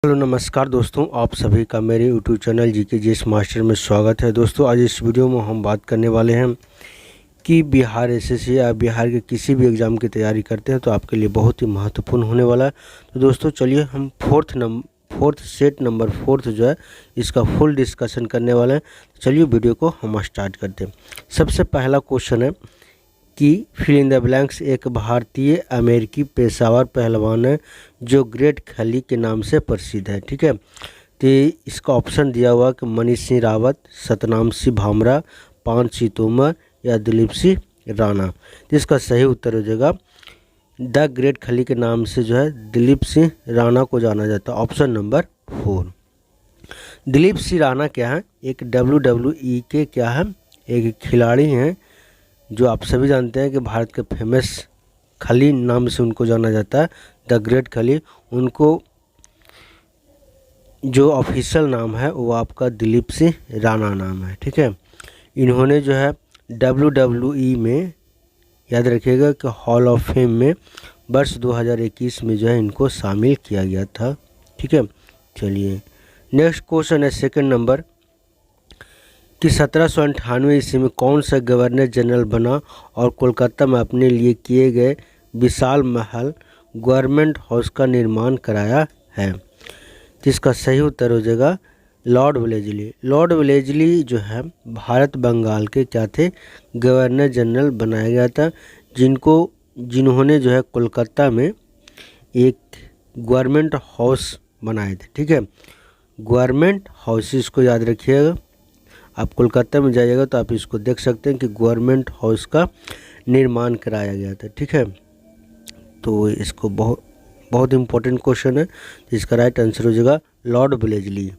Hello नमस्कार दोस्तों, आप सभी का मेरे YouTube channel GK GS master में स्वागत है। दोस्तों आज इस वीडियो में हम बात करने वाले हैं कि बिहार एसएससी या बिहार के किसी भी एग्ज़ाम की तैयारी करते हैं तो आपके लिए बहुत ही महत्वपूर्ण होने वाला है। तो दोस्तों चलिए हम फोर्थ सेट नंबर 4 जो है इसका फुल डिस्कशन करने वाले हैं। चलिए वीडियो को हम स्टार्ट करते हैं। सबसे पहला क्वेश्चन है कि फिल इन द ब्लैंक्स एक भारतीय अमेरिकी पेशेवर पहलवान है जो ग्रेट खली के नाम से प्रसिद्ध है। ठीक है, तो इसका ऑप्शन दिया हुआ कि मनीष सिंह रावत, सतनाम सिंह भामरा, पान सिंह तोमर या दिलीप सिंह राणा। तो इसका सही उत्तर हो जाएगा द ग्रेट खली के नाम से जो है दिलीप सिंह राणा को जाना जाता है। Option number 4। दिलीप सिंह राणा क्या है? एक WWE के क्या है, एक खिलाड़ी हैं जो आप सभी जानते हैं कि भारत के फेमस खली नाम से उनको जाना जाता है, द ग्रेट खली। उनको जो ऑफिशियल नाम है वो आपका दिलीप सिंह राणा नाम है। ठीक है, इन्होंने जो है WWE में, याद रखिएगा कि हॉल ऑफ फेम में वर्ष 2021 में जो है इनको शामिल किया गया था। ठीक है, चलिए नेक्स्ट क्वेश्चन है सेकंड नंबर कि 1798 ईस्वी में कौन सा गवर्नर जनरल बना और कोलकाता में अपने लिए किए गए विशाल महल गवर्नमेंट हाउस का निर्माण कराया है? जिसका सही उत्तर हो जाएगा लॉर्ड वेलेस्ली। लॉर्ड वेलेस्ली जो है भारत बंगाल के क्या थे, गवर्नर जनरल बनाया गया था, जिन्होंने जो है कोलकाता में एक गवर्नमेंट हाउस बनाए थे। ठीक है, गवर्नमेंट हाउस, इसको याद रखिएगा। आप कोलकाता में जाइएगा तो आप इसको देख सकते हैं कि गवर्नमेंट हाउस का निर्माण कराया गया था। ठीक है, तो इसको बहुत इम्पोर्टेंट क्वेश्चन है, जिसका राइट आंसर हो जाएगा लॉर्ड वेलेस्ली।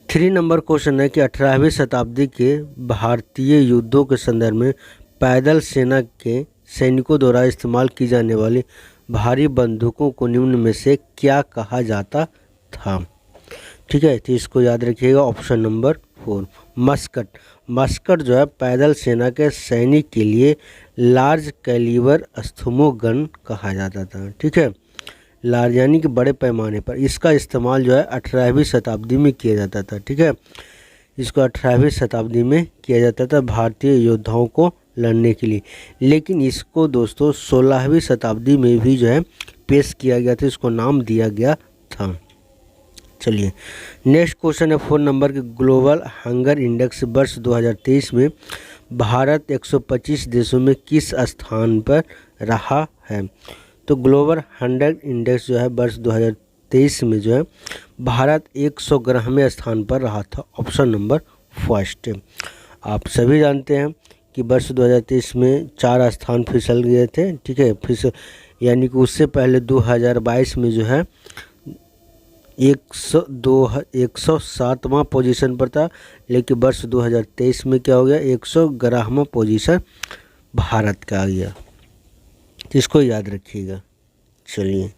3 नंबर क्वेश्चन है कि 18वीं शताब्दी के भारतीय युद्धों के संदर्भ में पैदल सेना के सैनिकों द्वारा इस्तेमाल की जाने वाली भारी बंदूकों को निम्न में से क्या कहा जाता था? ठीक है, तो इसको याद रखिएगा। Option number 4 Muscat. मस्कट जो है पैदल सेना के सैनिक के लिए लार्ज कैलिबर अस्थमो गन कहा जाता था। ठीक है, लार्ज यानी कि बड़े पैमाने पर। इसका इस्तेमाल जो है 18वीं शताब्दी में किया जाता था। ठीक है, इसको 18वीं शताब्दी में किया जाता था भारतीय योद्धाओं को लड़ने के लिए, लेकिन इसको दोस्तों 16वीं शताब्दी में भी जो है पेश किया गया था, इसको नाम दिया गया था। चलिए नेक्स्ट क्वेश्चन है 4 नंबर के ग्लोबल हंगर इंडेक्स वर्ष 2023 में भारत 125 देशों में किस स्थान पर रहा है? तो ग्लोबल हंगर इंडेक्स जो है वर्ष 2023 में जो है भारत 111वें स्थान पर रहा था। Option number 1। आप सभी जानते हैं कि वर्ष 2023 में 4 स्थान फिसल गए थे। ठीक है, यानी कि उससे पहले 2022 में जो है 107वां पोजीशन पर था, लेकिन वर्ष 2023 में क्या हो गया, 111वां पोजीशन भारत का आ गया। इसको याद रखिएगा। चलिए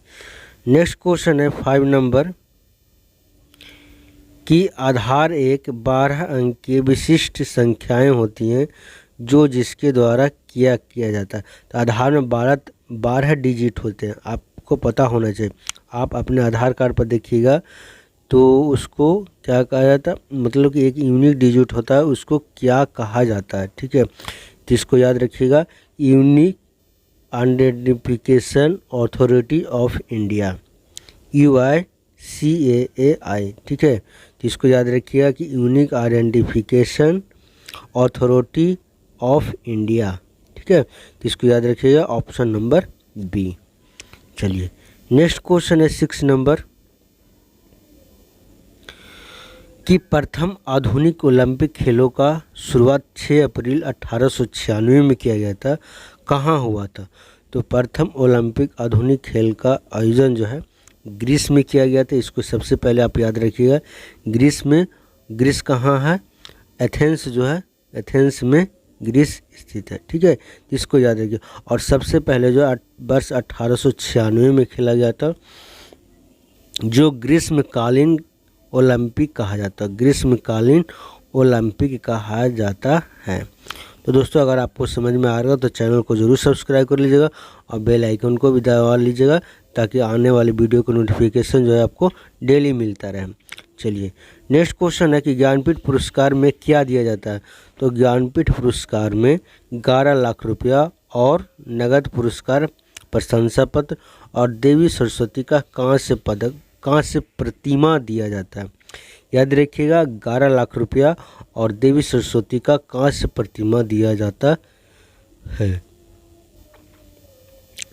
नेक्स्ट क्वेश्चन है 5 नंबर कि आधार एक 12 अंक की विशिष्ट संख्याएं होती हैं जो जिसके द्वारा किया जाता है। तो आधार में 12 डिजिट होते हैं, आपको पता होना चाहिए। आप अपने आधार कार्ड पर देखिएगा तो उसको क्या कहा जाता है, मतलब कि एक यूनिक डिजिट होता है, उसको क्या कहा जाता है? ठीक है, तो इसको याद रखिएगा, unique identification authority of India, UICAI। ठीक है, तो इसको याद रखिएगा कि unique identification authority of India. ठीक है, तो इसको याद रखिएगा। Option number B. चलिए नेक्स्ट क्वेश्चन है 6 नंबर कि प्रथम आधुनिक ओलंपिक खेलों का शुरुआत 6 अप्रैल 1896 में किया गया था, कहाँ हुआ था? तो प्रथम ओलंपिक आधुनिक खेल का आयोजन जो है ग्रीस में किया गया था। इसको सबसे पहले आप याद रखिएगा, ग्रीस में। ग्रीस कहाँ है? एथेंस जो है, एथेंस में ग्रीस स्थित है। ठीक है, इसको याद रखिए। और सबसे पहले जो वर्ष 1896 में खेला गया था, जो ग्रीष्मकालीन ओलंपिक कहा जाता है, ग्रीष्मकालीन ओलंपिक कहा जाता है। तो दोस्तों अगर आपको समझ में आ रहा हो तो चैनल को ज़रूर सब्सक्राइब कर लीजिएगा और बेल आइकन को भी दबा लीजिएगा ताकि आने वाली वीडियो का नोटिफिकेशन जो है आपको डेली मिलता रहे। चलिए नेक्स्ट क्वेश्चन है कि ज्ञानपीठ पुरस्कार में क्या दिया जाता है। तो ज्ञानपीठ पुरस्कार में 11 लाख रुपया और नगद पुरस्कार, प्रशंसा पत्र और देवी सरस्वती का कांस्य पदक, कांस्य प्रतिमा दिया जाता है। याद रखिएगा 11 लाख रुपया और देवी सरस्वती का कांस्य प्रतिमा दिया जाता है।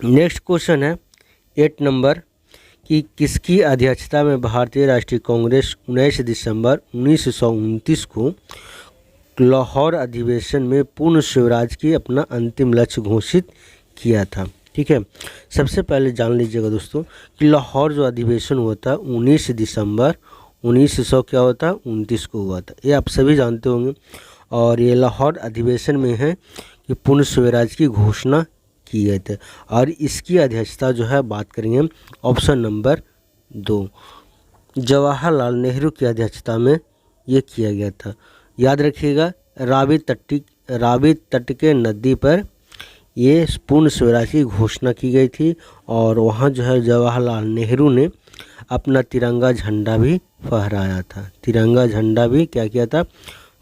नेक्स्ट क्वेश्चन है 8 नंबर कि किसकी अध्यक्षता में भारतीय राष्ट्रीय कांग्रेस 19 दिसंबर 1929 को लाहौर अधिवेशन में पूर्ण स्वराज की अपना अंतिम लक्ष्य घोषित किया था। ठीक है, सबसे पहले जान लीजिएगा दोस्तों कि लाहौर जो अधिवेशन हुआ था 19 दिसंबर 1900 क्या हुआ था 29 को हुआ था, ये आप सभी जानते होंगे। और ये लाहौर अधिवेशन में है कि पूर्ण स्वराज की घोषणा की गई थी और इसकी अध्यक्षता जो है बात करेंगे हम ऑप्शन नंबर 2 जवाहरलाल नेहरू की अध्यक्षता में ये किया गया था। याद रखिएगा रावी तट के नदी पर ये पूर्ण स्वराज की घोषणा की गई थी और वहाँ जो है जवाहरलाल नेहरू ने अपना तिरंगा झंडा भी फहराया था। तिरंगा झंडा भी क्या किया था,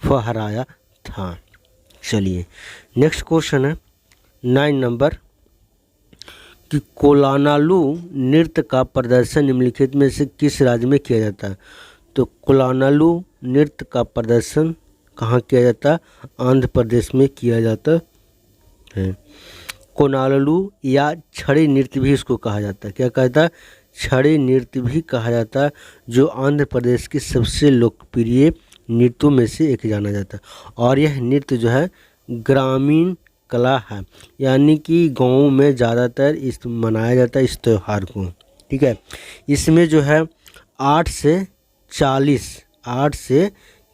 फहराया था। चलिए नेक्स्ट क्वेश्चन है 9 नंबर कि कोलानालू नृत्य का प्रदर्शन निम्नलिखित में से किस राज्य में किया जाता है। तो कोलानालू नृत्य का प्रदर्शन कहाँ किया जाता है, आंध्र प्रदेश में किया जाता है। कोलानालू या छड़ी नृत्य भी इसको कहा जाता है। क्या कहता है, छड़ी नृत्य भी कहा जाता है, जो आंध्र प्रदेश की सबसे लोकप्रिय नृत्यों में से एक जाना जाता है। और यह नृत्य जो है ग्रामीण कला है, यानी कि गाँव में ज़्यादातर इस मनाया जाता है इस त्यौहार को। ठीक है, इसमें जो है 8 से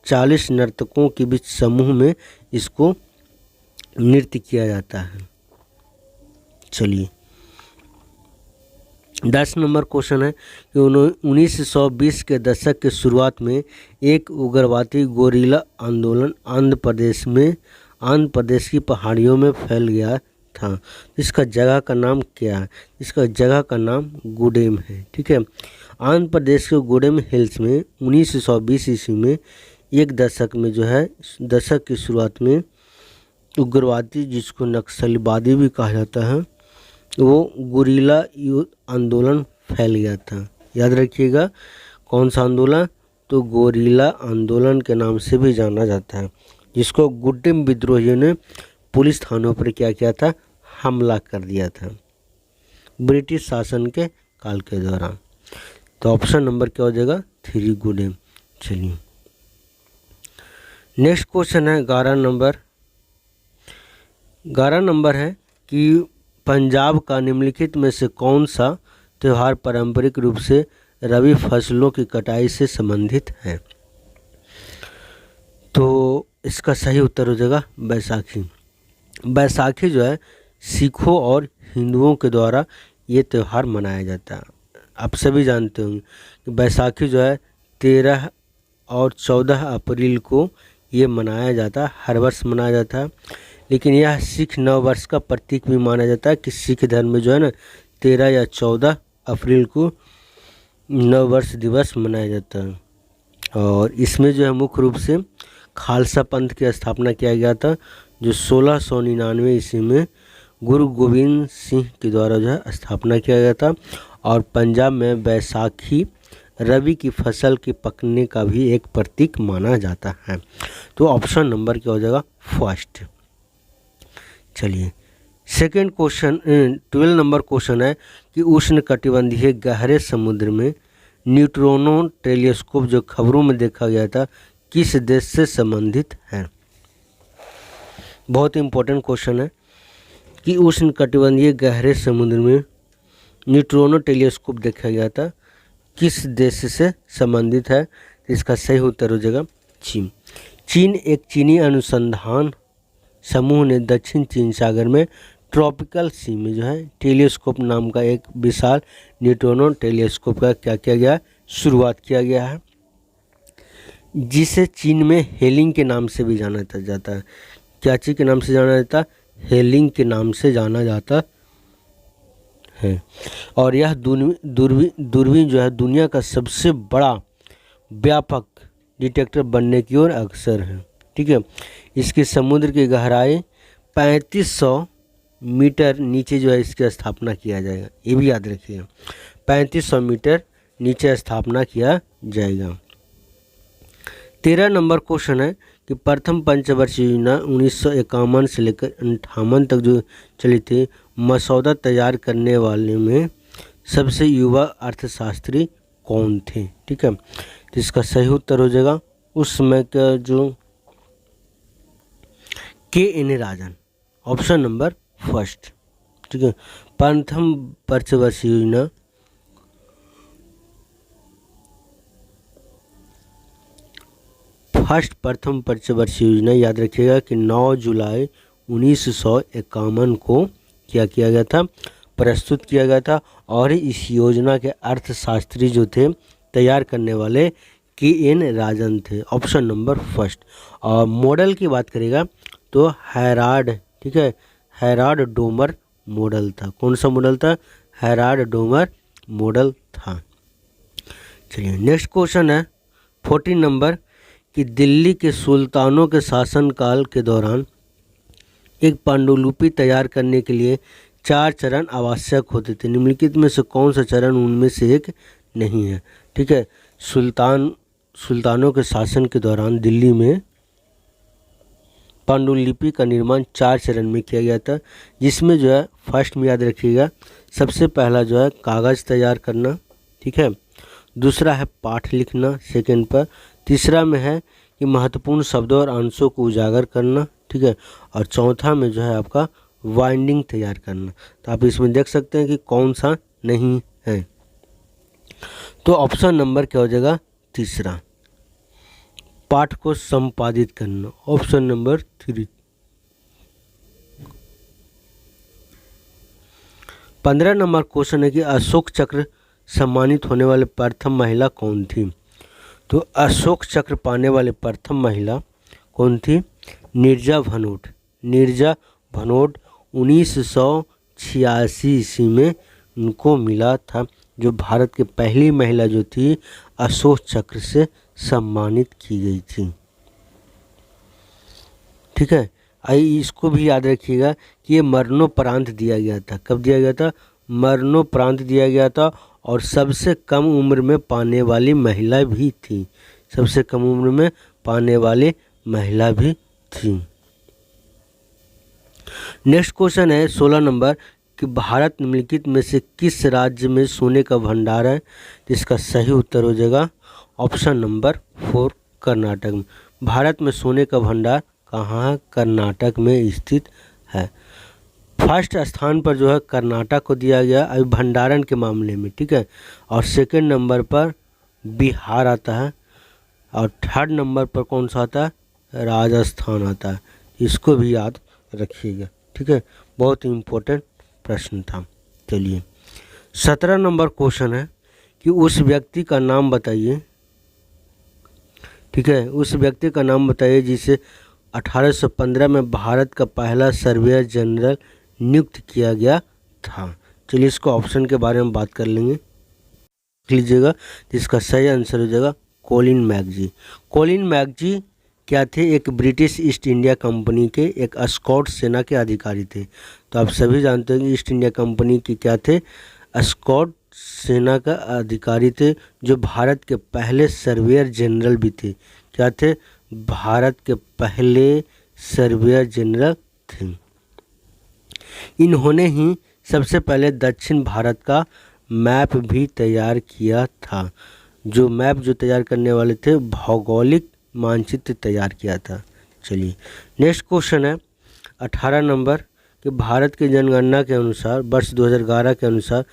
40 नर्तकों के बीच समूह में इसको नृत्य किया जाता है। चलिए 10 नंबर क्वेश्चन है कि 1920 के दशक के शुरुआत में एक उग्रवादी गोरिल्ला आंदोलन आंध्र प्रदेश की पहाड़ियों में फैल गया था। इसका जगह का नाम क्या है, इसका जगह का नाम गुडेम है। ठीक है, आंध्र प्रदेश के गुडेम हिल्स में 1920 ईस्वी में एक दशक में जो है दशक की शुरुआत में उग्रवादी, जिसको नक्सलवादी भी कहा जाता है, वो गुरिल्ला आंदोलन फैल गया था। याद रखिएगा कौन सा आंदोलन, तो गोरिल्ला आंदोलन के नाम से भी जाना जाता है, जिसको गुड्डेम विद्रोहियों ने पुलिस थानों पर क्या किया था, हमला कर दिया था ब्रिटिश शासन के काल के दौरान। तो ऑप्शन नंबर क्या हो जाएगा 3 गुडेम। चलिए नेक्स्ट क्वेश्चन है 11 नंबर है कि पंजाब का निम्नलिखित में से कौन सा त्यौहार पारंपरिक रूप से रबी फसलों की कटाई से संबंधित है। तो इसका सही उत्तर हो जाएगा बैसाखी। बैसाखी जो है सिखों और हिंदुओं के द्वारा ये त्यौहार मनाया जाता है। आप सभी जानते होंगे कि बैसाखी जो है 13 और 14 अप्रैल को ये मनाया जाता है, हर वर्ष मनाया जाता है। लेकिन यह सिख नव वर्ष का प्रतीक भी माना जाता है कि सिख धर्म में जो है ना 13 या 14 अप्रैल को नव वर्ष दिवस मनाया जाता है। और इसमें जो है मुख्य रूप से खालसा पंथ की स्थापना किया गया था, जो 1699 ईस्वी में गुरु गोविंद सिंह के द्वारा जो है स्थापना किया गया था। और पंजाब में बैसाखी रबी की फसल के पकने का भी एक प्रतीक माना जाता है। तो ऑप्शन नंबर क्या हो जाएगा फर्स्ट। चलिए सेकंड क्वेश्चन 12 नंबर क्वेश्चन है कि उष्णकटिबंधीय गहरे समुद्र में न्यूट्रिनो टेलीस्कोप जो खबरों में देखा गया था किस देश से संबंधित है। बहुत इंपॉर्टेंट क्वेश्चन है कि उष्णकटिबंधीय गहरे समुद्र में न्यूट्रिनो टेलीस्कोप देखा गया था किस देश से संबंधित है। इसका सही उत्तर हो जाएगा चीन। एक चीनी अनुसंधान समूह ने दक्षिण चीन सागर में ट्रॉपिकल सी में जो है टेलीस्कोप नाम का एक विशाल न्यूट्रिनो टेलीस्कोप का क्या किया गया, शुरुआत किया गया है, जिसे चीन में हेलिंग के नाम से भी जाना जाता है। क्या चीज़ के नाम से जाना जाता है? हेलिंग के नाम से जाना जाता है। और यह दूरबीन जो है दुनिया का सबसे बड़ा व्यापक डिटेक्टर बनने की ओर अग्रसर है। ठीक है, इसकी समुद्र की गहराई 3500 मीटर नीचे जो है इसकी स्थापना किया जाएगा, ये भी याद रखिएगा, 3500 मीटर नीचे स्थापना किया जाएगा। 13 नंबर क्वेश्चन है कि प्रथम पंचवर्षीय योजना 1951 से लेकर 58 तक जो चली थी, मसौदा तैयार करने वाले में सबसे युवा अर्थशास्त्री कौन थे? ठीक है, तो इसका सही उत्तर हो जाएगा उस समय का जो KN राजन, ऑप्शन नंबर फर्स्ट। ठीक है, प्रथम पंचवर्षीय योजना प्रथम पंचवर्षीय योजना याद रखिएगा कि 9 जुलाई 1951 को क्या किया गया था? प्रस्तुत किया गया था। और इस योजना के अर्थशास्त्री जो थे तैयार करने वाले KN राजन थे, ऑप्शन नंबर फर्स्ट। और मॉडल की बात करेगा तो हैराल्ड, ठीक है, हैराल्ड डोमर मॉडल था। कौन सा मॉडल था? हैराल्ड डोमर मॉडल था। चलिए नेक्स्ट क्वेश्चन है 14 नंबर कि दिल्ली के सुल्तानों के शासनकाल के दौरान एक पांडुलिपि तैयार करने के लिए 4 चरण आवश्यक होते थे, निम्नलिखित में से कौन सा चरण उनमें से एक नहीं है? ठीक है, सुल्तानों के शासन के दौरान दिल्ली में पांडुलिपि का निर्माण 4 चरण में किया गया था, जिसमें जो है फर्स्ट में याद रखिएगा सबसे पहला जो है कागज़ तैयार करना, ठीक है, दूसरा है पाठ लिखना सेकंड पर, तीसरा में है कि महत्वपूर्ण शब्दों और अंशों को उजागर करना, ठीक है, और चौथा में जो है आपका वाइंडिंग तैयार करना। तो आप इसमें देख सकते हैं कि कौन सा नहीं है, तो ऑप्शन नंबर क्या हो जाएगा? तीसरा, पाठ को संपादित करना, ऑप्शन नंबर 3। 15 नंबर क्वेश्चन है कि अशोक चक्र सम्मानित होने वाले प्रथम महिला कौन थी? तो अशोक चक्र पाने वाले प्रथम महिला कौन थी? नीरजा भनोट। नीरजा भनोट 1986 ईस्वी में उनको मिला था, जो भारत की पहली महिला जो थी अशोक चक्र से सम्मानित की गई थी। ठीक है, इसको भी याद रखिएगा कि ये मरणोपरांत दिया गया था। कब दिया गया था? मरणोपरांत दिया गया था। और सबसे कम उम्र में पाने वाली महिला भी थी, सबसे कम उम्र में पाने वाली महिला भी थी। नेक्स्ट क्वेश्चन है 16 नंबर कि भारत निम्नलिखित में से किस राज्य में सोने का भंडार है? इसका सही उत्तर हो जाएगा ऑप्शन नंबर 4, कर्नाटक में। भारत में सोने का भंडार कहाँ है? कर्नाटक में स्थित है। फर्स्ट स्थान पर जो है कर्नाटक को दिया गया अभी भंडारण के मामले में, ठीक है, और सेकंड नंबर पर बिहार आता है, और थर्ड नंबर पर कौन सा आता है? राजस्थान आता है। इसको भी याद रखिएगा, ठीक है, बहुत इम्पोर्टेंट प्रश्न था। चलिए 17 नंबर क्वेश्चन है कि उस व्यक्ति का नाम बताइए, ठीक है, उस व्यक्ति का नाम बताइए जिसे 1815 में भारत का पहला सर्वेयर जनरल नियुक्त किया गया था। चलिए इसको ऑप्शन के बारे में बात कर लेंगे, लिख लीजिएगा। जिसका सही आंसर हो जाएगा कोलिन मैकजी। कोलिन मैकजी क्या थे? एक ब्रिटिश ईस्ट इंडिया कंपनी के एक स्कॉट सेना के अधिकारी थे। तो आप सभी जानते हैं कि ईस्ट इंडिया कंपनी के क्या थे? स्कॉट सेना का अधिकारी थे, जो भारत के पहले सर्वेयर जनरल भी थे। क्या थे? भारत के पहले सर्वेयर जनरल थे। इन्होंने ही सबसे पहले दक्षिण भारत का मैप भी तैयार किया था। जो मैप जो तैयार करने वाले थे, भौगोलिक मानचित्र तैयार किया था। चलिए नेक्स्ट क्वेश्चन है 18 नंबर कि भारत की जनगणना के अनुसार वर्ष 2011 के अनुसार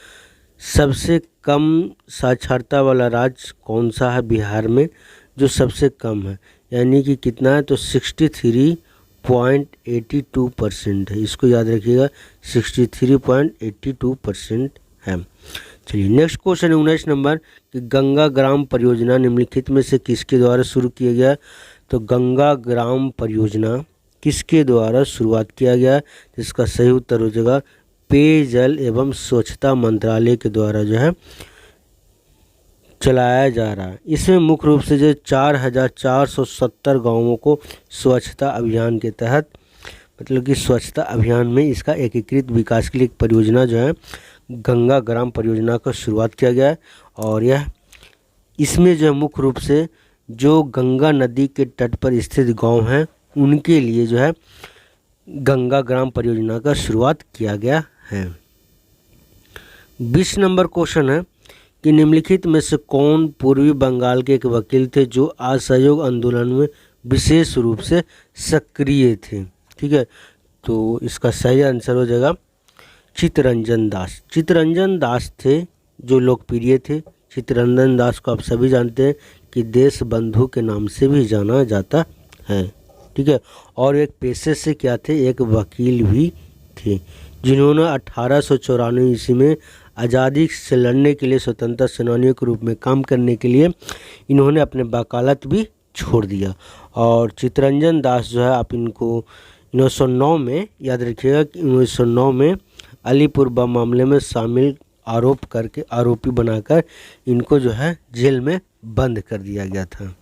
सबसे कम साक्षरता वाला राज्य कौन सा है? बिहार में जो सबसे कम है, यानी कि कितना है? तो 63.82% है। इसको याद रखिएगा, 63.82% है। चलिए नेक्स्ट क्वेश्चन है 19 नंबर कि गंगा ग्राम परियोजना निम्नलिखित में से किसके द्वारा शुरू किया गया? तो गंगा ग्राम परियोजना किसके द्वारा शुरुआत किया गया, जिसका सही उत्तर हो जाएगा पेयजल एवं स्वच्छता मंत्रालय के द्वारा जो है चलाया जा रहा है। इसमें मुख्य रूप से जो 4470 गांवों को स्वच्छता अभियान के तहत, मतलब कि स्वच्छता अभियान में इसका एकीकृत विकास के लिए एक परियोजना जो है गंगा ग्राम परियोजना का शुरुआत किया गया है। और यह इसमें जो है मुख्य रूप से जो गंगा नदी के तट पर स्थित गांव हैं उनके लिए जो है गंगा ग्राम परियोजना का शुरुआत किया गया है। 20 नंबर क्वेश्चन है कि निम्नलिखित में से कौन पूर्वी बंगाल के एक वकील थे जो असहयोग आंदोलन में विशेष रूप से सक्रिय थे। ठीक है, तो इसका सही आंसर हो जाएगा चित्तरंजन दास। चित्तरंजन दास थे जो लोकप्रिय थे। चित्तरंजन दास को आप सभी जानते हैं कि देश बंधु के नाम से भी जाना जाता है। ठीक है, और एक पेशे से क्या थे, एक वकील भी थे, जिन्होंने 1894 ईस्वी में आज़ादी से लड़ने के लिए स्वतंत्रता सेनानियों के रूप में काम करने के लिए इन्होंने अपने वकालत भी छोड़ दिया। और चित्तरंजन दास जो है आप इनको 1909 में याद रखिएगा कि 1909 में अलीपुर बम मामले में शामिल आरोपी बनाकर इनको जो है जेल में बंद कर दिया गया था।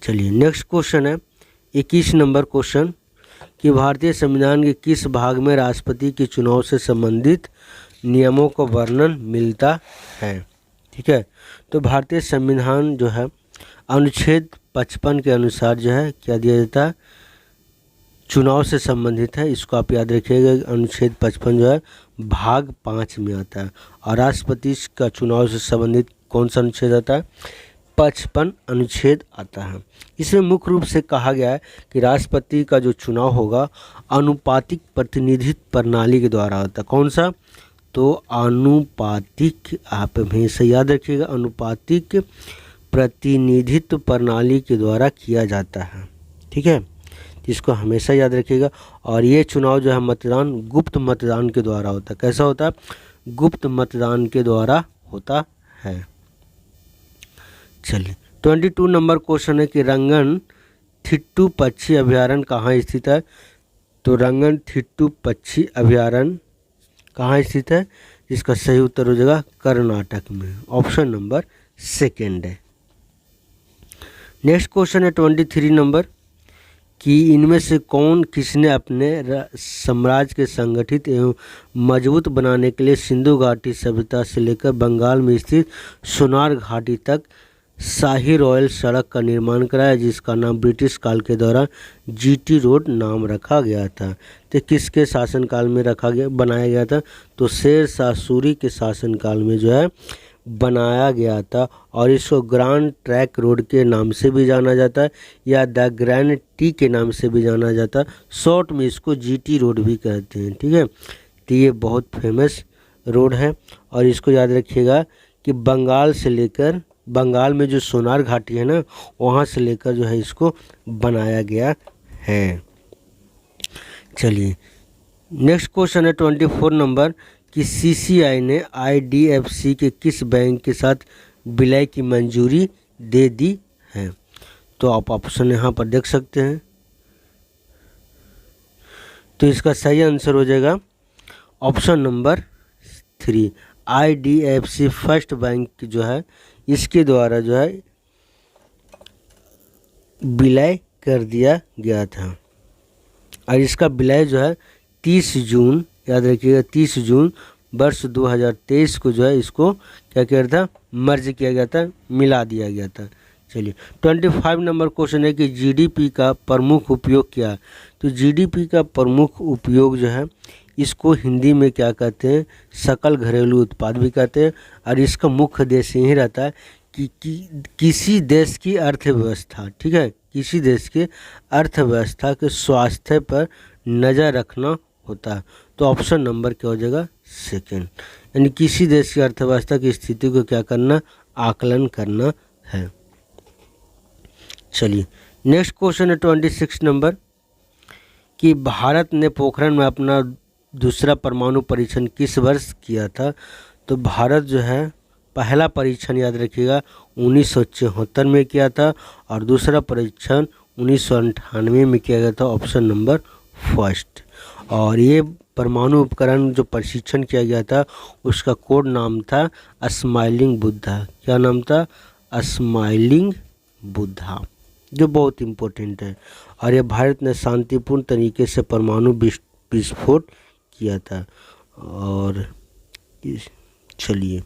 चलिए नेक्स्ट क्वेश्चन है 21 नंबर क्वेश्चन कि भारतीय संविधान के किस भाग में राष्ट्रपति के चुनाव से संबंधित नियमों का वर्णन मिलता है। ठीक है, तो भारतीय संविधान जो है अनुच्छेद 55 के अनुसार जो है क्या दिया जाता है, चुनाव से संबंधित है। इसको आप याद रखिएगा, अनुच्छेद 55 जो है भाग 5 में आता है। और राष्ट्रपति का चुनाव से संबंधित कौन सा अनुच्छेद आता है, 55 अनुच्छेद आता है। इसमें मुख्य रूप से कहा गया है कि राष्ट्रपति का जो चुनाव होगा अनुपातिक प्रतिनिधित्व प्रणाली के द्वारा होता है। कौन सा, तो अनुपातिक, आप हमेशा याद रखिएगा, अनुपातिक प्रतिनिधित्व प्रणाली के द्वारा किया जाता है। ठीक है, इसको हमेशा याद रखिएगा। और ये चुनाव जो है मतदान गुप्त मतदान के द्वारा होता है। कैसा होता है, गुप्त मतदान के द्वारा होता है। चलिए 22 नंबर क्वेश्चन है कि रंगनथिट्टू पक्षी अभयारण्य कहाँ स्थित है। तो रंगनथिट्टू पक्षी अभयारण्य कहाँ स्थित है, इसका सही उत्तर हो जाएगा कर्नाटक में, ऑप्शन नंबर 2 है। नेक्स्ट क्वेश्चन है 23 नंबर कि इनमें से कौन किसने अपने साम्राज्य के संगठित एवं मजबूत बनाने के लिए सिंधु घाटी सभ्यता से लेकर बंगाल में स्थित सोनार घाटी तक शाही रॉयल सड़क का निर्माण कराया, जिसका नाम ब्रिटिश काल के दौरान जीटी रोड नाम रखा गया था। तो किसके शासनकाल में बनाया गया था, तो शेर शाह सूरी के शासनकाल में जो है बनाया गया था। और इसको ग्रैंड ट्रैंक रोड के नाम से भी जाना जाता है या द ग्रैंड टी के नाम से भी जाना जाता है। शॉर्ट में इसको जीटी रोड भी कहते हैं। ठीक है, तो ये बहुत फेमस रोड है। और इसको याद रखिएगा कि बंगाल में जो सोनार घाटी है ना, वहाँ से लेकर जो है इसको बनाया गया है। चलिए नेक्स्ट क्वेश्चन है 24 नंबर कि सीसीआई ने आईडीएफसी के किस बैंक के साथ विलय की मंजूरी दे दी है। तो आप ऑप्शन यहाँ पर देख सकते हैं। तो इसका सही आंसर हो जाएगा option number 3, IDFC first bank जो है इसके द्वारा जो है विलय कर दिया गया था। और इसका विलय जो है 30 जून, याद रखिएगा 30 जून वर्ष 2023 को जो है इसको क्या किया था, मर्ज किया गया था, मिला दिया गया था। चलिए 25 नंबर क्वेश्चन है कि जीडीपी का प्रमुख उपयोग क्या है। तो जीडीपी का प्रमुख उपयोग जो है इसको हिंदी में क्या कहते हैं, सकल घरेलू उत्पाद भी कहते हैं। और इसका मुख्य उद्देश्य यही रहता है कि किसी देश की अर्थव्यवस्था, ठीक है, किसी देश के अर्थव्यवस्था के स्वास्थ्य पर नज़र रखना होता है। तो ऑप्शन नंबर क्या हो जाएगा, 2, यानी किसी देश की अर्थव्यवस्था की स्थिति को क्या करना, आकलन करना है। चलिए नेक्स्ट क्वेश्चन है 26 नंबर कि भारत ने पोखरण में अपना दूसरा परमाणु परीक्षण किस वर्ष किया था। तो भारत जो है पहला परीक्षण याद रखिएगा 1974 में किया था और दूसरा परीक्षण 1998 में किया गया था, ऑप्शन नंबर फर्स्ट। और ये परमाणु उपकरण जो प्रशिक्षण किया गया था उसका कोड नाम था स्माइलिंग बुद्धा। क्या नाम था? स्माइलिंग बुद्धा, जो बहुत इम्पोर्टेंट है। और ये भारत ने शांतिपूर्ण तरीके से परमाणु विस्फोट किया था। और चलिए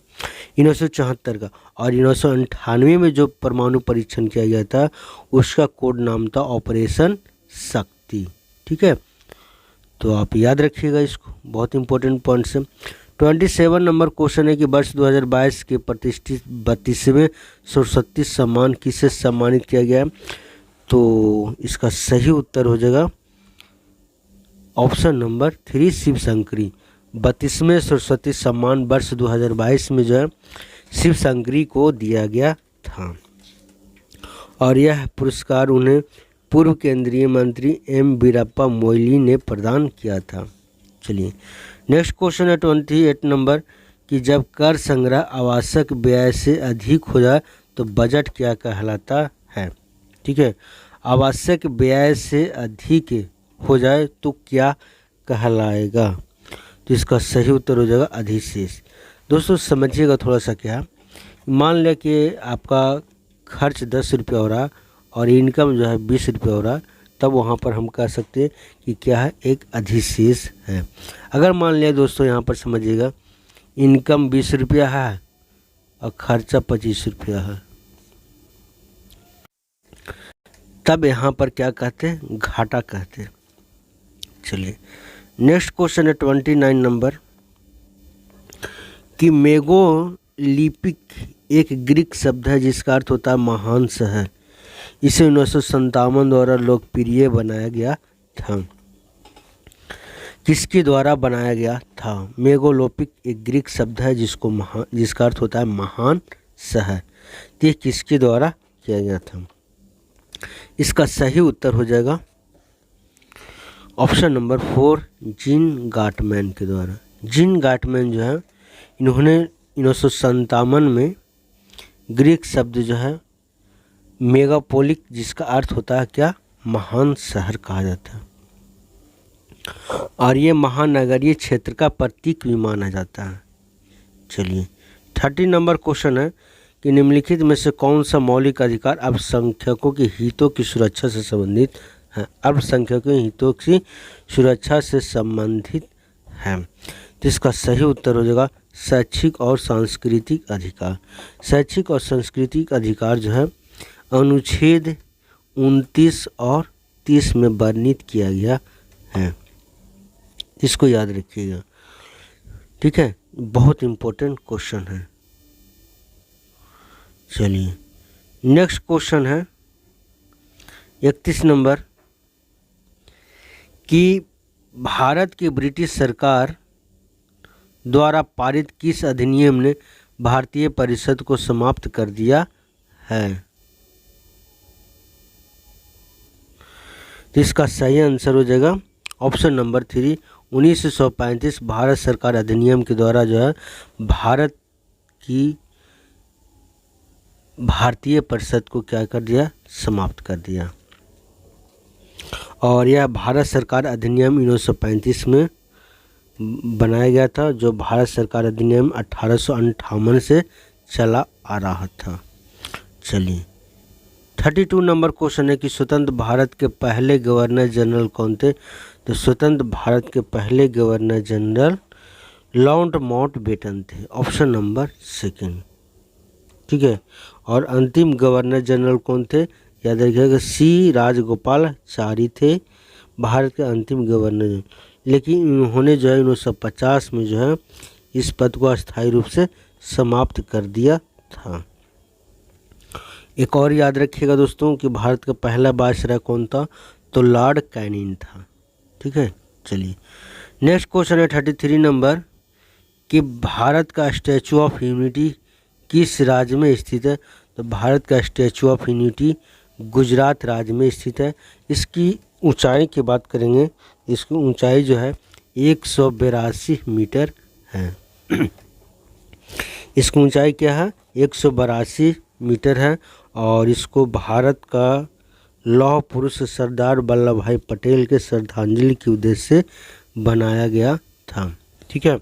1974 का और 1998 में जो परमाणु परीक्षण किया गया था उसका कोड नाम था ऑपरेशन शक्ति। ठीक है, तो आप याद रखिएगा इसको, बहुत इंपॉर्टेंट पॉइंट्स है। 27 नंबर क्वेश्चन है कि वर्ष 2022 के प्रतिष्ठित 32वें सरस्वती सम्मान किसे सम्मानित किया गया? तो इसका सही उत्तर हो जाएगा ऑप्शन नंबर 3 शिव शंकरी। 32वें सरस्वती सम्मान वर्ष 2022 में जो है शिव शंकरी को दिया गया था। और यह पुरस्कार उन्हें पूर्व केंद्रीय मंत्री एम वीरप्पा मोइली ने प्रदान किया था। चलिए नेक्स्ट क्वेश्चन है 28 नंबर कि जब कर संग्रह आवश्यक व्यय से अधिक हो जाए तो बजट क्या कहलाता है? ठीक है, आवश्यक व्यय से अधिक हो जाए तो क्या कहलाएगा? तो इसका सही उत्तर हो जाएगा अधिशेष। दोस्तों समझिएगा थोड़ा सा, क्या मान लिया कि आपका खर्च 10 रुपये हो रहा और इनकम जो है 20 रुपये हो रहा, तब वहाँ पर हम कह सकते हैं कि क्या है, एक अधिशेष है। अगर मान लिया दोस्तों यहाँ पर समझिएगा इनकम 20 रुपया है और खर्चा 25 रुपया है, तब यहाँ पर क्या कहते हैं? घाटा कहते हैं। चलिए नेक्स्ट क्वेश्चन है 29 नंबर कि मेगालिपिक एक ग्रीक शब्द है जिसका अर्थ होता है महान शहर। इसे 1957 द्वारा लोकप्रिय बनाया गया था। किसके द्वारा बनाया गया था? मेगालिपिक एक ग्रीक शब्द है जिसका अर्थ होता है महान शहर। तो ये किसके द्वारा किया गया था? इसका सही उत्तर हो जाएगा ऑप्शन नंबर 4 जीन गाटमैन के द्वारा। जीन गाटमैन जो है इन्होंने 1957 में ग्रीक शब्द जो है मेगापोलिक, जिसका अर्थ होता है क्या? महान शहर कहा जाता है। और ये महानगरीय क्षेत्र का प्रतीक भी माना जाता है। चलिए 30 नंबर क्वेश्चन है कि निम्नलिखित में से कौन सा मौलिक अधिकार अल्पसंख्यकों के हितों की सुरक्षा से संबंधित है? अल्पसंख्यकों के हितों की सुरक्षा से संबंधित है। तो इसका सही उत्तर हो जाएगा शैक्षिक और सांस्कृतिक अधिकार। शैक्षिक और सांस्कृतिक अधिकार जो है अनुच्छेद 29 और 30 में वर्णित किया गया है। इसको याद रखिएगा, ठीक है, बहुत इम्पोर्टेंट क्वेश्चन है। चलिए नेक्स्ट क्वेश्चन है 31 नंबर कि भारत की ब्रिटिश सरकार द्वारा पारित किस अधिनियम ने भारतीय परिषद को समाप्त कर दिया है? तो इसका सही आंसर हो जाएगा ऑप्शन नंबर 3 1935 भारत सरकार अधिनियम के द्वारा जो है भारत की भारतीय परिषद को क्या कर दिया? समाप्त कर दिया। और यह भारत सरकार अधिनियम 1935 में बनाया गया था, जो भारत सरकार अधिनियम 1858 से चला आ रहा था। चलिए 32 नंबर क्वेश्चन है कि स्वतंत्र भारत के पहले गवर्नर जनरल कौन थे? तो स्वतंत्र भारत के पहले गवर्नर जनरल लॉर्ड माउंटबेटन थे, ऑप्शन नंबर 2। ठीक है, और अंतिम गवर्नर जनरल कौन थे? याद रखिएगा सी राजगोपालाचारी थे भारत के अंतिम गवर्नर। लेकिन इन्होंने जो है 1950 में जो है इस पद को अस्थायी रूप से समाप्त कर दिया था। एक और याद रखिएगा दोस्तों कि भारत का पहला वायसराय कौन था? तो लॉर्ड कैनिंग था। ठीक है, चलिए नेक्स्ट क्वेश्चन है 33 नंबर कि भारत का स्टैचू ऑफ यूनिटी किस राज्य में स्थित है? तो भारत का स्टैचू ऑफ यूनिटी गुजरात राज्य में स्थित है। इसकी ऊंचाई की बात करेंगे, इसकी ऊंचाई जो है 182 मीटर है। इसकी ऊंचाई क्या है? 182 मीटर है। और इसको भारत का लौह पुरुष सरदार वल्लभ भाई पटेल के श्रद्धांजलि के उद्देश्य से बनाया गया था। ठीक है,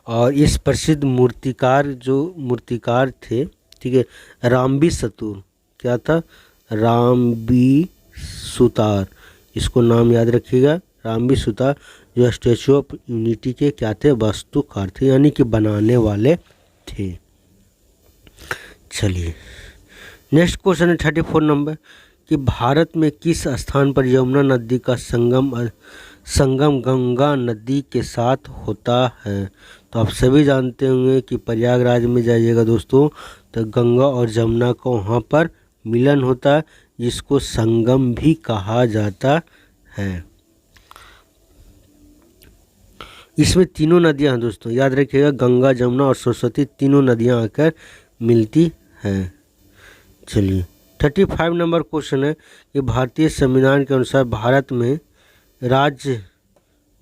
और इस प्रसिद्ध मूर्तिकार थे, ठीक है, रामबी सतूर, क्या था, रामबी सुतार, इसको नाम याद रखिएगा, रामबी सुतार, जो स्टैचू ऑफ यूनिटी के क्या थे, वास्तुकार थे, यानी कि बनाने वाले थे। चलिए नेक्स्ट क्वेश्चन है 34 नंबर कि भारत में किस स्थान पर यमुना नदी का संगम गंगा नदी के साथ होता है। तो आप सभी जानते होंगे कि प्रयागराज में जाइएगा दोस्तों, तो गंगा और जमुना का वहाँ पर मिलन होता है, जिसको संगम भी कहा जाता है। इसमें तीनों नदियाँ हैं दोस्तों, याद रखिएगा, गंगा, जमुना और सरस्वती तीनों नदियाँ आकर मिलती हैं। चलिए 35 नंबर क्वेश्चन है कि भारतीय संविधान के अनुसार भारत में राज्य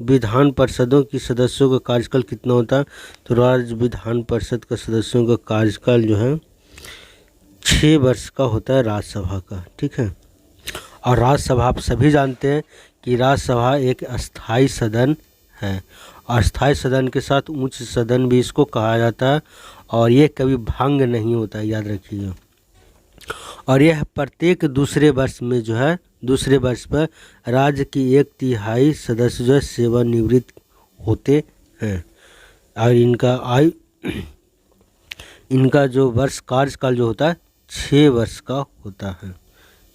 विधान परिषदों की सदस्यों का कार्यकाल कितना होता है। तो राज्य विधान परिषद का सदस्यों का कार्यकाल जो है 6 वर्ष का होता है राज्यसभा का। ठीक है, और राज्यसभा आप सभी जानते हैं कि राज्यसभा एक अस्थाई सदन है, और अस्थाई सदन के साथ उच्च सदन भी इसको कहा जाता है, और ये कभी भंग नहीं होता है, याद रखिएगा। और यह प्रत्येक दूसरे वर्ष में जो है, दूसरे वर्ष पर राज्य की 1/3 सदस्य जो है सेवानिवृत्त होते हैं, और इनका जो वर्ष कार्यकाल जो होता है 6 वर्ष का होता है।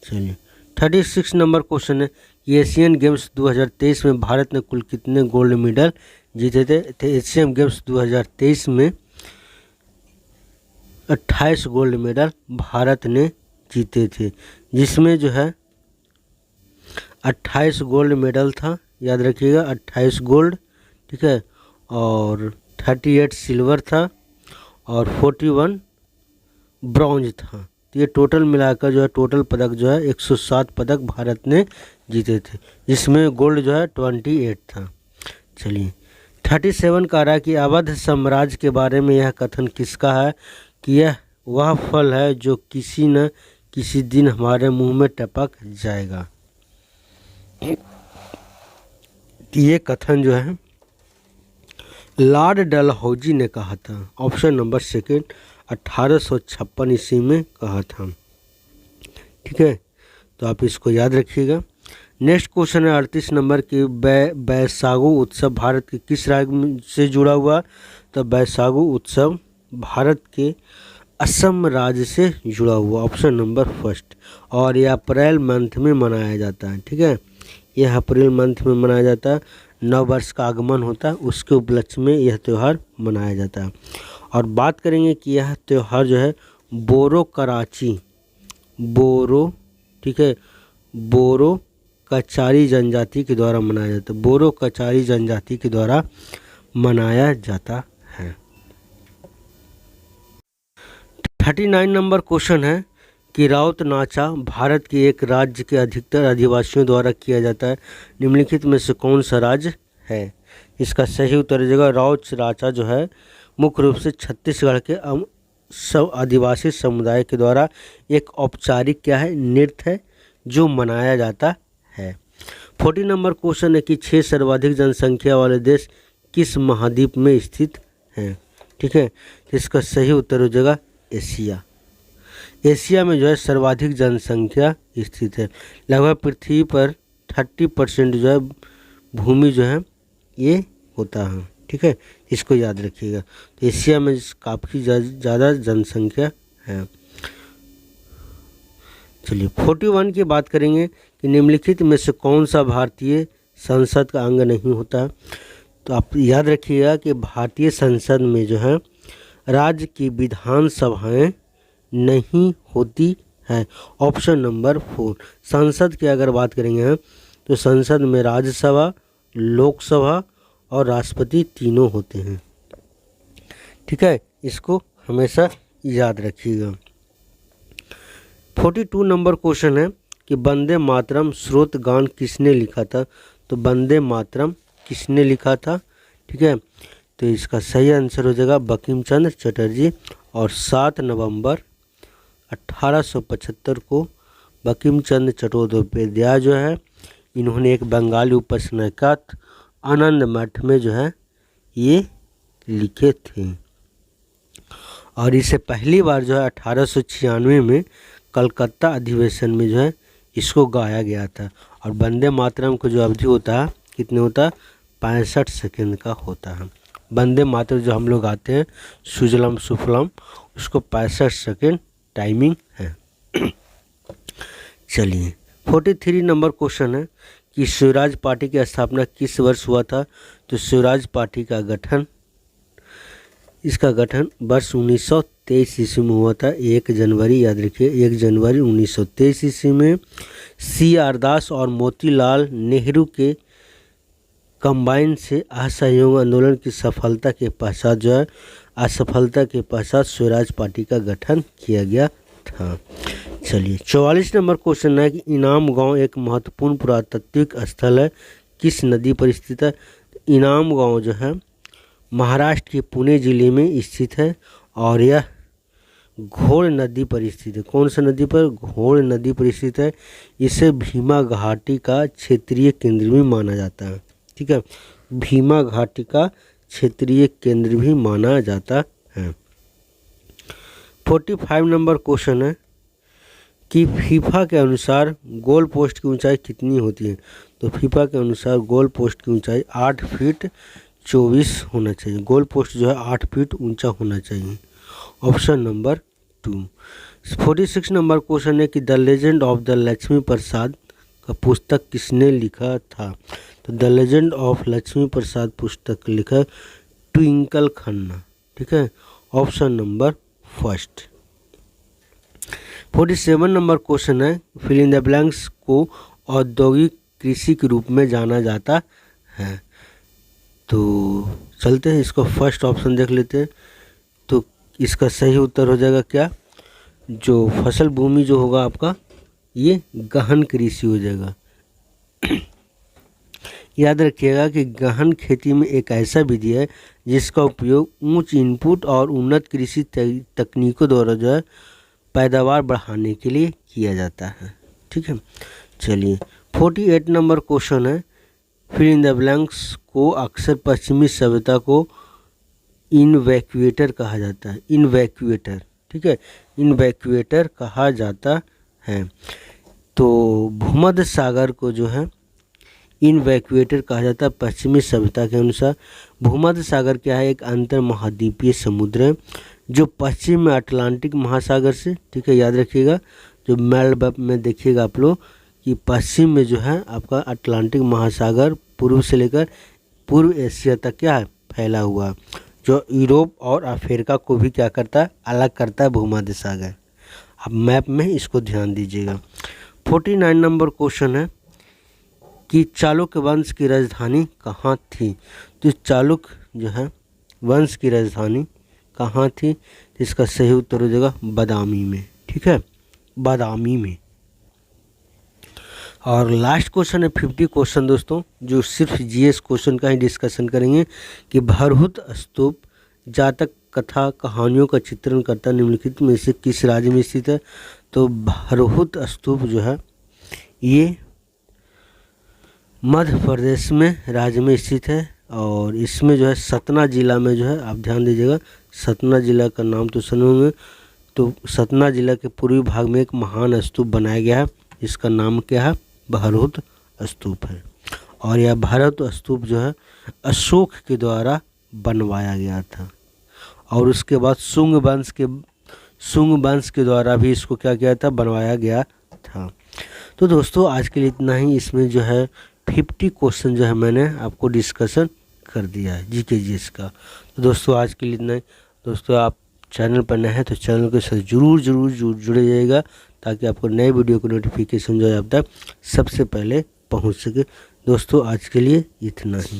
चलिए 36 नंबर क्वेश्चन है कि एशियन गेम्स 2023 में भारत ने कुल कितने गोल्ड मेडल जीते थे। तो एशियन गेम्स 2023 में 28 गोल्ड मेडल भारत ने जीते थे, जिसमें जो है 28 गोल्ड मेडल था, याद रखिएगा 28 गोल्ड, ठीक है, और 38 सिल्वर था और 41 ब्रॉन्ज था। तो ये टोटल मिलाकर जो है टोटल पदक जो है 107 पदक भारत ने जीते थे, जिसमें गोल्ड जो है 28 था। चलिए 37 कह रहा है कि अवध साम्राज्य के बारे में यह कथन किसका है कि यह वह फल है जो किसी न किसी दिन हमारे मुंह में टपक जाएगा। ये कथन जो है लॉर्ड डलहौजी ने कहा था, ऑप्शन नंबर सेकंड, 1856 ईस्वी में कहा था। ठीक है, तो आप इसको याद रखिएगा। नेक्स्ट क्वेश्चन है 38 नंबर की बैसागु उत्सव भारत के किस राज्य से जुड़ा हुआ। तो बैसागु उत्सव भारत के असम राज्य से जुड़ा हुआ, ऑप्शन नंबर फर्स्ट, और यह अप्रैल मंथ में मनाया जाता है। ठीक है, यह अप्रैल मंथ में मनाया जाता है, नव वर्ष का आगमन होता है, उसके उपलक्ष्य में यह त्यौहार मनाया जाता है। और बात करेंगे कि यह त्यौहार जो है बोरो कराची, बोरो, ठीक है, बोरो कचारी जनजाति के द्वारा मनाया जाता है, बोरो कचारी जनजाति के द्वारा मनाया जाता है। 39 नंबर क्वेश्चन है कि राउत नाचा भारत के एक राज्य के अधिकतर आदिवासियों द्वारा किया जाता है, निम्नलिखित में से कौन सा राज्य है। इसका सही उत्तर हो जाएगा राउत नाचा जो है मुख्य रूप से छत्तीसगढ़ के सब आदिवासी समुदाय के द्वारा एक औपचारिक क्या है नृत्य है जो मनाया जाता है। 40 नंबर क्वेश्चन है कि 6 सर्वाधिक जनसंख्या वाले देश किस महाद्वीप में स्थित हैं। ठीक है, इसका सही उत्तर हो जाएगा एशिया। एशिया में जो है सर्वाधिक जनसंख्या स्थित है, लगभग पृथ्वी पर 30% जो है भूमि जो है ये होता है। ठीक है, इसको याद रखिएगा। तो एशिया में काफ़ी ज़्यादा जनसंख्या है। चलिए 41 की बात करेंगे कि निम्नलिखित में से कौन सा भारतीय संसद का अंग नहीं होता है। तो आप याद रखिएगा कि भारतीय संसद में जो है राज्य की विधानसभाएं नहीं होती है, ऑप्शन नंबर 4। संसद की अगर बात करेंगे हम तो संसद में राज्यसभा, लोकसभा और राष्ट्रपति तीनों होते हैं। ठीक है, इसको हमेशा याद रखिएगा। 42 नंबर क्वेश्चन है कि वंदे मातरम स्रोत गान किसने लिखा था। तो वंदे मातरम किसने लिखा था। ठीक है, तो इसका सही आंसर हो जाएगा बंकिम चंद्र चटर्जी, और 7 नवंबर 1875 को बंकिम चंद्र चट्टोपाध्याय जो है इन्होंने एक बंगाली उपन्यास आनंद मठ में जो है ये लिखे थे। और इसे पहली बार जो है 1896 में कलकत्ता अधिवेशन में जो है इसको गाया गया था। और वंदे मातरम को जो अवधि होता है कितने होता है 65 सेकंड का होता है। वंदे मातरम जो हम लोग गाते हैं सुजलम सुफलम उसको 65 सेकंड टाइमिंग है। चलिए 43 नंबर क्वेश्चन है कि स्वराज पार्टी की स्थापना किस वर्ष हुआ था। तो स्वराज पार्टी का गठन इसका गठन वर्ष 1923 ईस्वी में हुआ था। 1 जनवरी याद रखिए 1 जनवरी 1923 ईस्वी में CR दास और मोतीलाल नेहरू के कंबाइन से असहयोग आंदोलन की सफलता के पश्चात जो है असफलता के पश्चात स्वराज पार्टी का गठन किया गया था। चलिए 44 नंबर क्वेश्चन है कि इनाम गांव एक महत्वपूर्ण पुरातात्विक स्थल है, किस नदी पर स्थित है। इनाम गांव जो है महाराष्ट्र के पुणे जिले में स्थित है और यह घोड़ नदी पर स्थित है। कौन सा नदी पर? घोड़ नदी पर स्थित है। इसे भीमा घाटी का क्षेत्रीय केंद्र भी माना जाता है। ठीक है, भीमा घाटी का क्षेत्रीय केंद्र भी माना जाता है। 45 नंबर क्वेश्चन है कि फीफा के अनुसार गोल पोस्ट की ऊंचाई कितनी होती है। तो फीफा के अनुसार गोल पोस्ट की ऊंचाई 8 फीट 24 होना चाहिए। गोल पोस्ट जो है 8 फीट ऊंचा होना चाहिए। Option number 2। 46 नंबर क्वेश्चन है कि the legend of the Lakshmi Prasad का पुस्तक किसने लिखा था। तो the legend of Lakshmi Prasad पुस्तक लिखा ट्विंकल खन्ना। ठीक है, ऑप्शन नंबर 1। 47 नंबर क्वेश्चन है फिल इन द ब्लैंक्स को औद्योगिक कृषि के रूप में जाना जाता है। तो चलते हैं इसको फर्स्ट ऑप्शन देख लेते हैं। तो इसका सही उत्तर हो जाएगा क्या, जो फसल भूमि जो होगा आपका ये गहन कृषि हो जाएगा। याद रखिएगा कि गहन खेती में एक ऐसा विधि है जिसका उपयोग उच्च इनपुट और उन्नत कृषि तकनीकों द्वारा जो है पैदावार बढ़ाने के लिए किया जाता है। ठीक है, चलिए 48 नंबर क्वेश्चन है फिल इन द ब्लैंक्स को अक्सर पश्चिमी सभ्यता को इनवैक्यूएटर कहा जाता है। इनवैक्यूएटर, ठीक है, इनवैक्यूएटर कहा जाता है। तो भूमध्य सागर को जो है इनवैक्यूएटर कहा जाता है पश्चिमी सभ्यता के अनुसार। भूमध्य सागर क्या है, एक अंतर महाद्वीपीय समुद्र है जो पश्चिम में अटलांटिक महासागर से, ठीक है, याद रखिएगा जो मैप में देखिएगा आप लोग कि पश्चिम में जो है आपका अटलांटिक महासागर पूर्व से लेकर पूर्व एशिया तक क्या है फैला हुआ, जो यूरोप और अफ्रीका को भी क्या करता है अलग करता है भूमध्य सागर। अब मैप में इसको ध्यान दीजिएगा। 49 नंबर क्वेश्चन है कि चालुक्य वंश की राजधानी कहाँ थी। तो चालुक्य जो है वंश की राजधानी कहाँ थी, इसका सही उत्तर हो जाएगा बादामी में। ठीक है, बादामी में। और लास्ट क्वेश्चन है 50 क्वेश्चन दोस्तों, जो सिर्फ जीएस क्वेश्चन का ही डिस्कशन करेंगे कि भरहुत स्तूप जातक कथा कहानियों का चित्रण करता निम्नलिखित में से किस राज्य में स्थित है। तो भरहुत स्तूप जो है ये मध्य प्रदेश में राज्य में स्थित है और इसमें जो है सतना जिला में जो है, आप ध्यान दीजिएगा, सतना जिला का नाम तो सुने होंगे। तो सतना जिला के पूर्वी भाग में एक महान स्तूप बनाया गया है, इसका नाम क्या है, भरहुत स्तूप है। और यह भरहुत स्तूप जो है अशोक के द्वारा बनवाया गया था और उसके बाद शुंग वंश के द्वारा भी इसको क्या किया था, बनवाया गया था। तो दोस्तों आज के लिए इतना ही। इसमें जो है 50 क्वेश्चन जो है मैंने आपको डिस्कशन कर दिया है जीके जीएस का। तो दोस्तों आज के लिए इतना ही। दोस्तों आप चैनल पर नए हैं तो चैनल के साथ जरूर जुड़े जाइएगा ताकि आपको नए वीडियो को नोटिफिकेशन जो है आप तक सबसे पहले पहुंच सके। दोस्तों आज के लिए इतना ही।